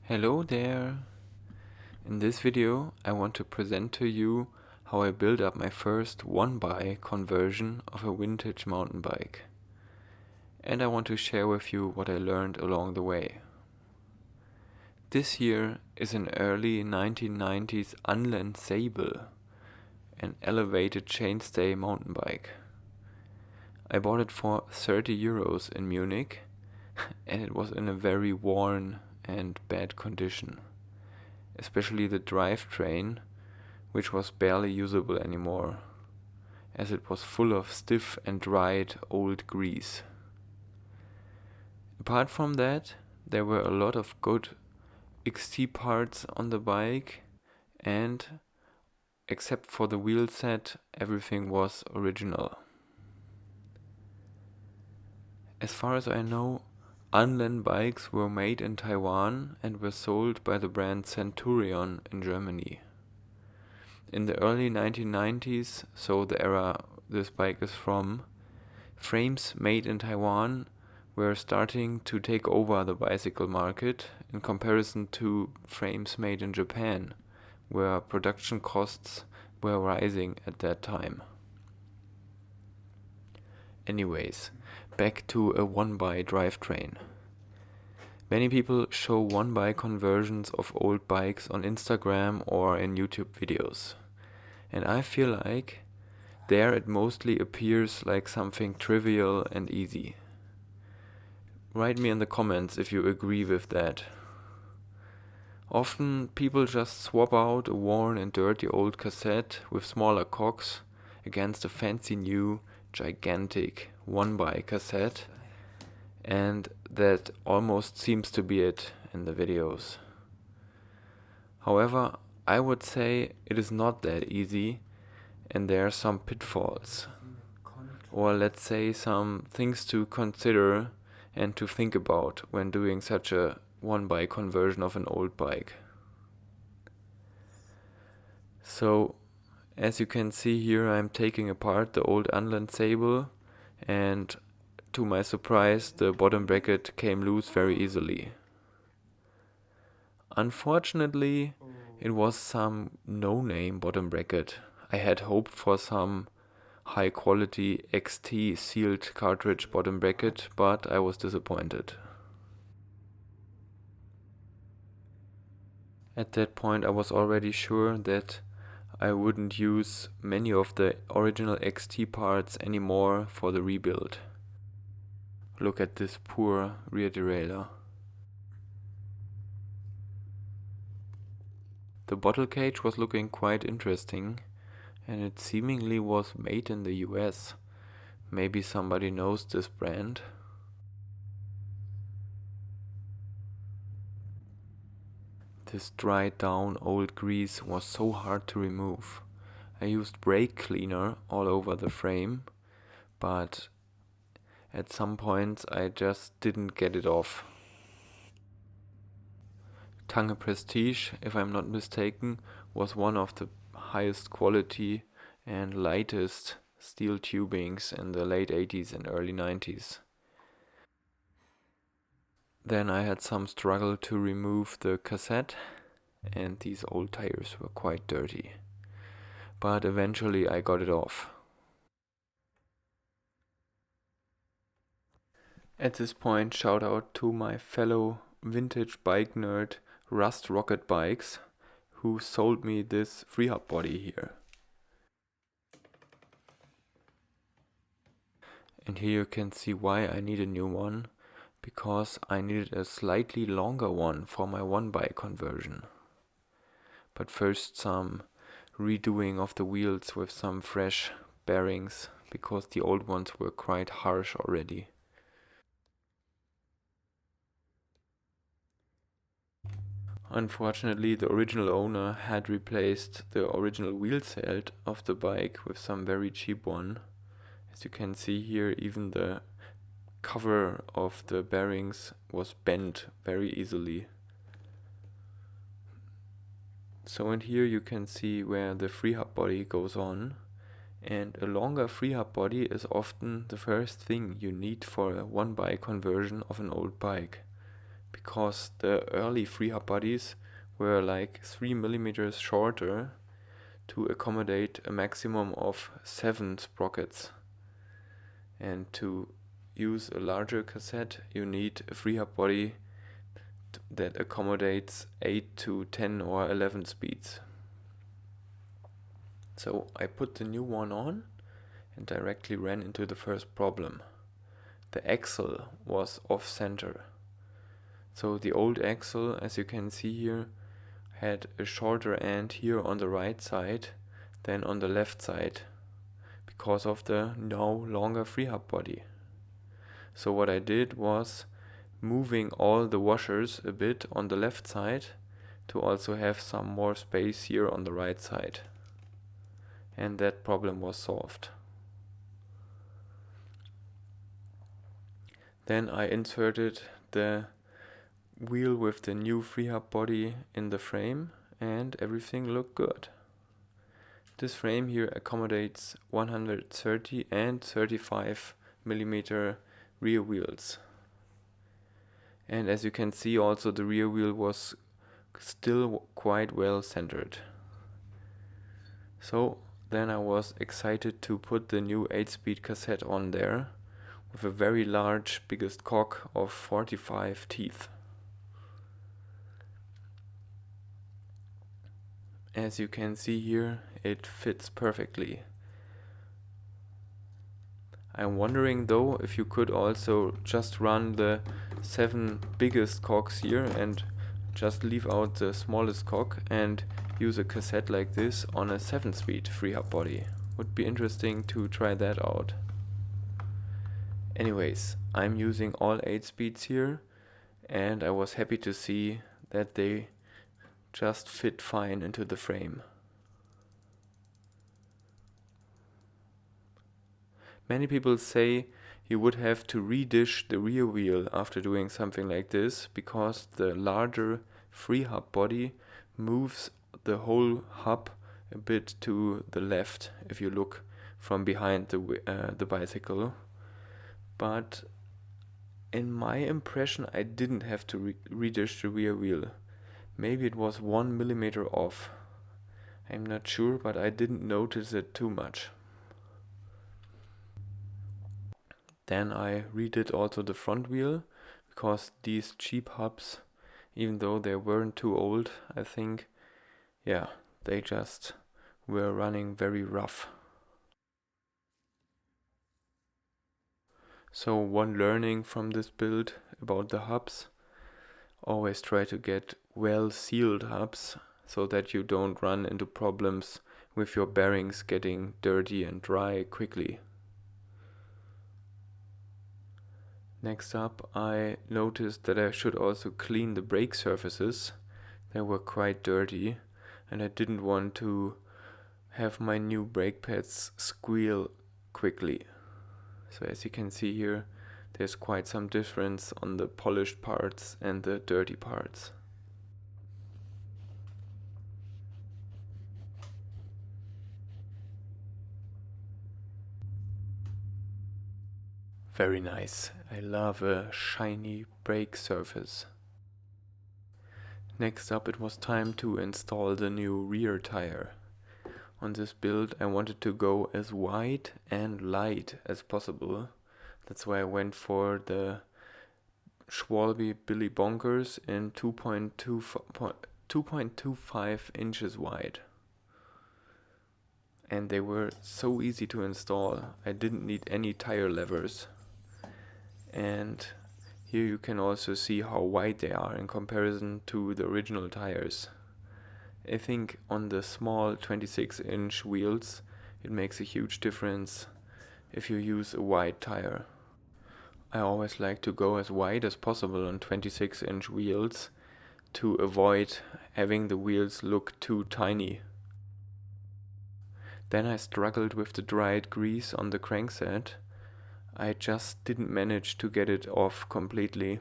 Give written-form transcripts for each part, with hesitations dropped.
Hello there! In this video I want to present to you how I built up my first one-by conversion of a vintage mountain bike. And I want to share with you what I learned along the way. This here is an early 1990s Anlen Sable, an elevated chainstay mountain bike. I bought it for 30 euros in Munich and it was in a very worn and bad condition, especially the drivetrain, which was barely usable anymore, as it was full of stiff and dried old grease. Apart from that, there were a lot of good XT parts on the bike, and except for the wheel set, everything was original. As far as I know, Anlen bikes were made in Taiwan and were sold by the brand Centurion in Germany. In the early 1990s, so the era this bike is from, frames made in Taiwan were starting to take over the bicycle market in comparison to frames made in Japan, where production costs were rising at that time. Anyways, back to a one-by drivetrain. Many people show one-by conversions of old bikes on Instagram or in YouTube videos. And I feel like there it mostly appears like something trivial and easy. Write me in the comments if you agree with that. Often people just swap out a worn and dirty old cassette with smaller cocks against a fancy new gigantic one-by cassette, and that almost seems to be it in the videos. However, I would say it is not that easy, and there are some pitfalls, or let's say some things to consider and to think about when doing such a one-by conversion of an old bike. So, as you can see here, I'm taking apart the old Anlen Sable, and to my surprise, the bottom bracket came loose very easily. Unfortunately, it was some no-name bottom bracket. I had hoped for some high-quality XT sealed cartridge bottom bracket, but I was disappointed. At that point, I was already sure that I wouldn't use many of the original XT parts anymore for the rebuild. Look at this poor rear derailleur. The bottle cage was looking quite interesting, and it seemingly was made in the US. Maybe somebody knows this brand. This dried down old grease was so hard to remove. I used brake cleaner all over the frame, but at some points I just didn't get it off. Tange Prestige, if I'm not mistaken, was one of the highest quality and lightest steel tubings in the late 80s and early 90s. Then I had some struggle to remove the cassette, and these old tires were quite dirty. But eventually I got it off. At this point, shout out to my fellow vintage bike nerd Rust Rocket Bikes, who sold me this freehub body here. And here you can see why I need a new one, because I needed a slightly longer one for my one-by conversion. But first some redoing of the wheels with some fresh bearings, because the old ones were quite harsh already. Unfortunately, the original owner had replaced the original wheel set of the bike with some very cheap one. As you can see here, even the cover of the bearings was bent very easily. So in here you can see where the freehub body goes on, and a longer freehub body is often the first thing you need for a one-by conversion of an old bike. because the early free hub bodies were like 3 millimeters shorter to accommodate a maximum of 7 sprockets. And to use a larger cassette, you need a free hub body that accommodates 8 to 10 or 11 speeds. So I put the new one on and directly ran into the first problem. The axle was off center. So the old axle, as you can see here, had a shorter end here on the right side than on the left side because of the now longer free hub body. So what I did was moving all the washers a bit on the left side to also have some more space here on the right side. And that problem was solved. Then I inserted the wheel with the new free hub body in the frame and everything looked good. This frame here accommodates 130 and 35 millimeter rear wheels. And as you can see, also the rear wheel was still quite well centered. So then I was excited to put the new 8-speed cassette on there with a very large biggest cock of 45 teeth. As you can see here, it fits perfectly. I'm wondering though if you could also just run the 7 biggest cocks here and just leave out the smallest cock and use a cassette like this on a 7-speed free hub body. Would be interesting to try that out. Anyways, I'm using all 8 speeds here and I was happy to see that they just fit fine into the frame. Many people say you would have to redish the rear wheel after doing something like this because the larger free hub body moves the whole hub a bit to the left if you look from behind the bicycle. But in my impression I didn't have to redish the rear wheel. Maybe it was 1 millimeter off. I'm not sure, but I didn't notice it too much. Then I redid also the front wheel, because these cheap hubs, even though they weren't too old, I think, yeah, they just were running very rough. So one learning from this build about the hubs: always try to get well sealed hubs so that you don't run into problems with your bearings getting dirty and dry quickly. Next up, I noticed that I should also clean the brake surfaces. They were quite dirty and I didn't want to have my new brake pads squeal quickly. So as you can see here, there's quite some difference on the polished parts and the dirty parts. Very nice. I love a shiny brake surface. Next up, it was time to install the new rear tire. On this build I wanted to go as wide and light as possible. That's why I went for the Schwalbe Billy Bonkers in 2.25 inches wide. And they were so easy to install. I didn't need any tire levers. And here you can also see how wide they are in comparison to the original tires. I think on the small 26-inch wheels it makes a huge difference if you use a wide tire. I always like to go as wide as possible on 26-inch wheels to avoid having the wheels look too tiny. Then I struggled with the dried grease on the crankset. I just didn't manage to get it off completely.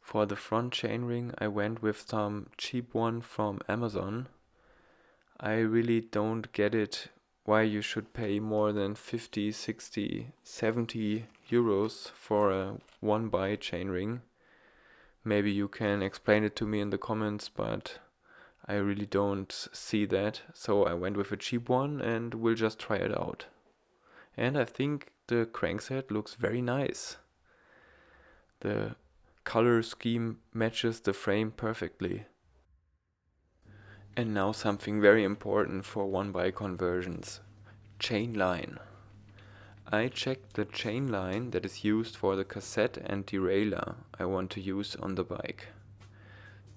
For the front chainring I went with some cheap one from Amazon. I really don't get it why you should pay more than 50, 60, 70 euros for a one by chainring. Maybe you can explain it to me in the comments, but I really don't see that. So I went with a cheap one and we'll just try it out. And I think the crankset looks very nice. The color scheme matches the frame perfectly. And now something very important for one-by conversions. Chain line. I checked the chain line that is used for the cassette and derailleur I want to use on the bike.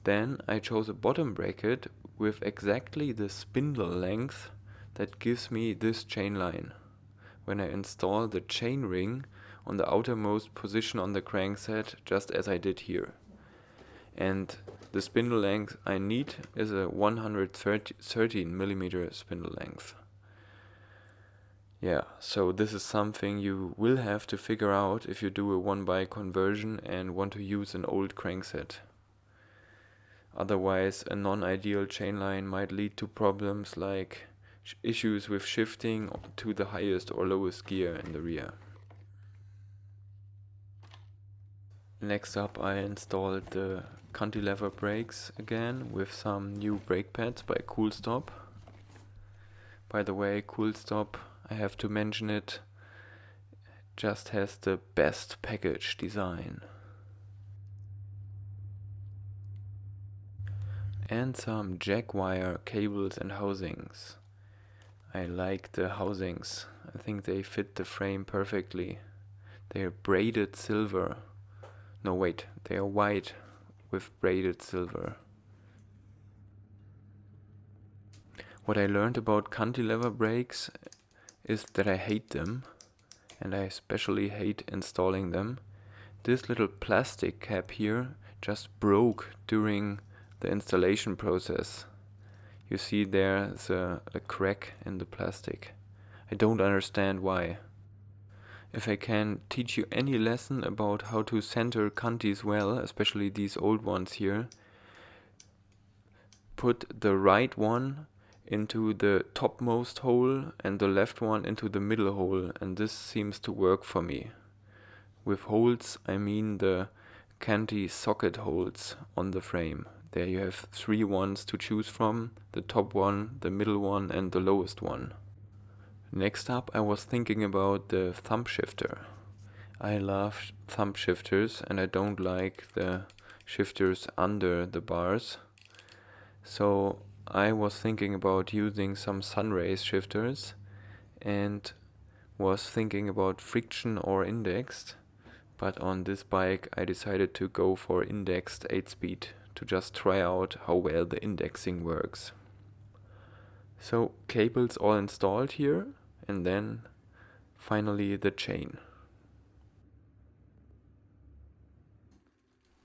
Then I chose a bottom bracket with exactly the spindle length that gives me this chain line when I install the chain ring on the outermost position on the crankset, just as I did here. And the spindle length I need is a 113mm spindle length. Yeah, so this is something you will have to figure out if you do a one-by conversion and want to use an old crankset. Otherwise, a non-ideal chainline might lead to problems like issues with shifting to the highest or lowest gear in the rear. Next up, I installed the cantilever brakes again with some new brake pads by Koolstop. By the way, Koolstop, I have to mention it, just has the best package design. And some jack wire cables and housings. I like the housings. I think they fit the frame perfectly. They're braided silver. No, wait, they are white with braided silver. What I learned about cantilever brakes is that I hate them, and I especially hate installing them. This little plastic cap here just broke during the installation process. You see there's a crack in the plastic. I don't understand why. If I can teach you any lesson about how to center cantis well, especially these old ones here, put the right one into the topmost hole and the left one into the middle hole, and this seems to work for me. With holes I mean the canty socket holes on the frame. There you have 3 ones to choose from, the top one, the middle one and the lowest one. Next up, I was thinking about the thumb shifter. I love thumb shifters and I don't like the shifters under the bars. So I was thinking about using some SunRace shifters and was thinking about friction or indexed. But on this bike I decided to go for indexed 8-speed to just try out how well the indexing works. So cables all installed here, and then finally the chain.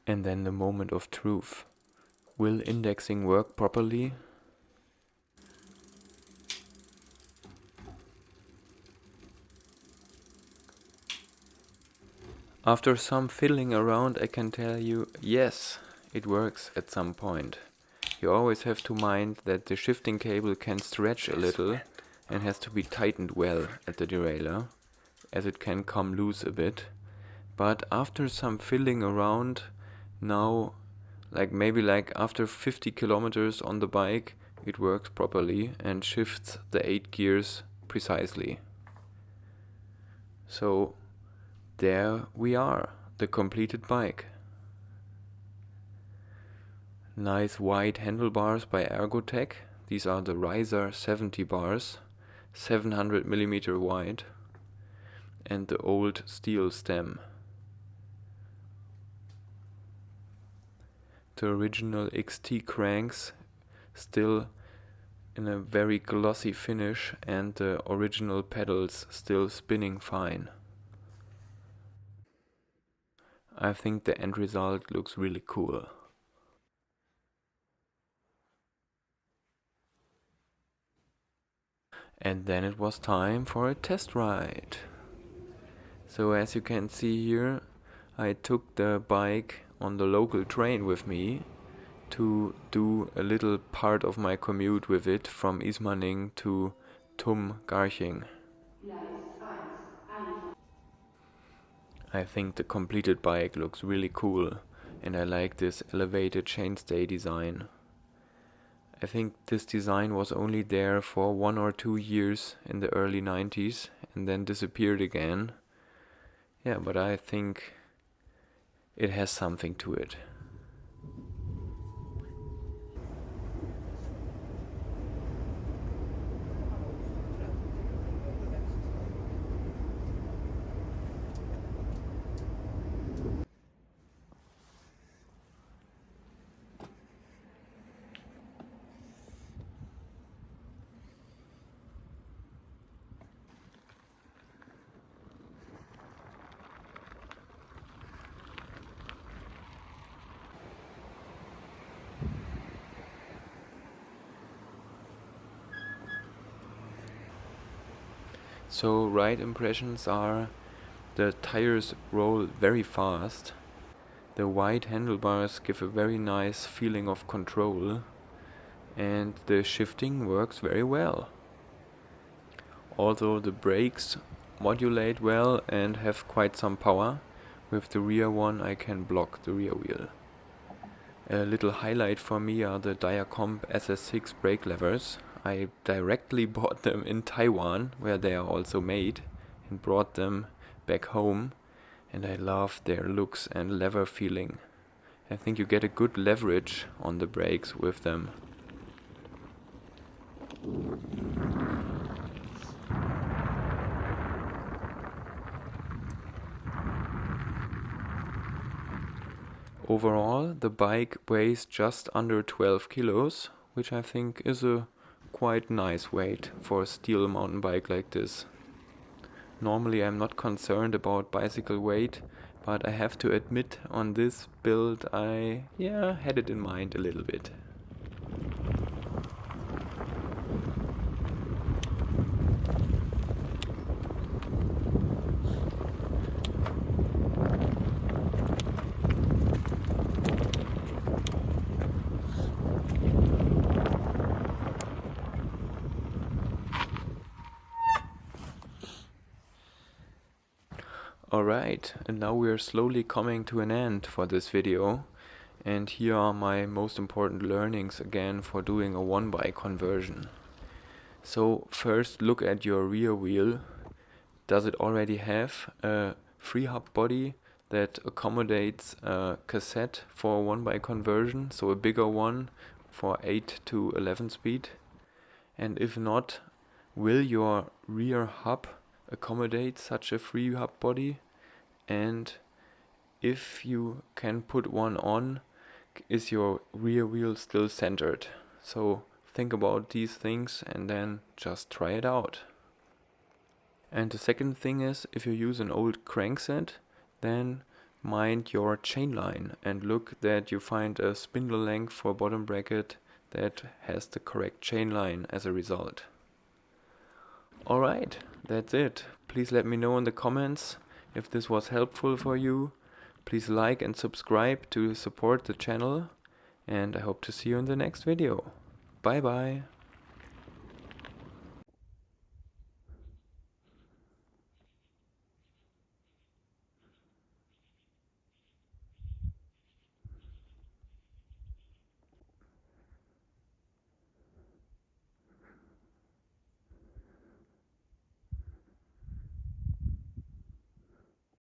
And then the moment of truth. Will indexing work properly? After some fiddling around, I can tell you, yes, it works at some point. You always have to mind that the shifting cable can stretch a little and has to be tightened well at the derailleur, as it can come loose a bit. But after some fiddling around, now, maybe after 50 kilometers on the bike, it works properly and shifts the 8 gears precisely. So there we are, the completed bike. Nice wide handlebars by ErgoTec. These are the Riser 70 bars, 700mm wide, and the old steel stem. The original XT cranks still in a very glossy finish, and the original pedals still spinning fine. I think the end result looks really cool. And then it was time for a test ride. So as you can see here, I took the bike on the local train with me to do a little part of my commute with it from Ismaning to Tum Garching. I think the completed bike looks really cool, and I like this elevated chainstay design. I think this design was only there for 1 or 2 years in the early 90s and then disappeared again. Yeah, but I think it has something to it. So ride impressions are: the tires roll very fast, the wide handlebars give a very nice feeling of control, and the shifting works very well. Although the brakes modulate well and have quite some power, with the rear one I can block the rear wheel. A little highlight for me are the Diacomp SS6 brake levers. I directly bought them in Taiwan, where they are also made, and brought them back home, and I love their looks and lever feeling. I think you get a good leverage on the brakes with them. Overall, the bike weighs just under 12 kilos, which I think is a quite nice weight for a steel mountain bike like this. Normally I'm not concerned about bicycle weight, but I have to admit on this build I had it in mind a little bit. Alright, and now we are slowly coming to an end for this video, and here are my most important learnings again for doing a 1x conversion. So first look at your rear wheel. Does it already have a free hub body that accommodates a cassette for a 1x conversion, so a bigger one for 8 to 11 speed? And if not, will your rear hub accommodate such a free hub body? And if you can put one on, is your rear wheel still centered? So think about these things and then just try it out. And the second thing is, if you use an old crankset, then mind your chain line and look that you find a spindle length for bottom bracket that has the correct chain line as a result. Alright, that's it. Please let me know in the comments if this was helpful for you. Please like and subscribe to support the channel, and I hope to see you in the next video. Bye bye.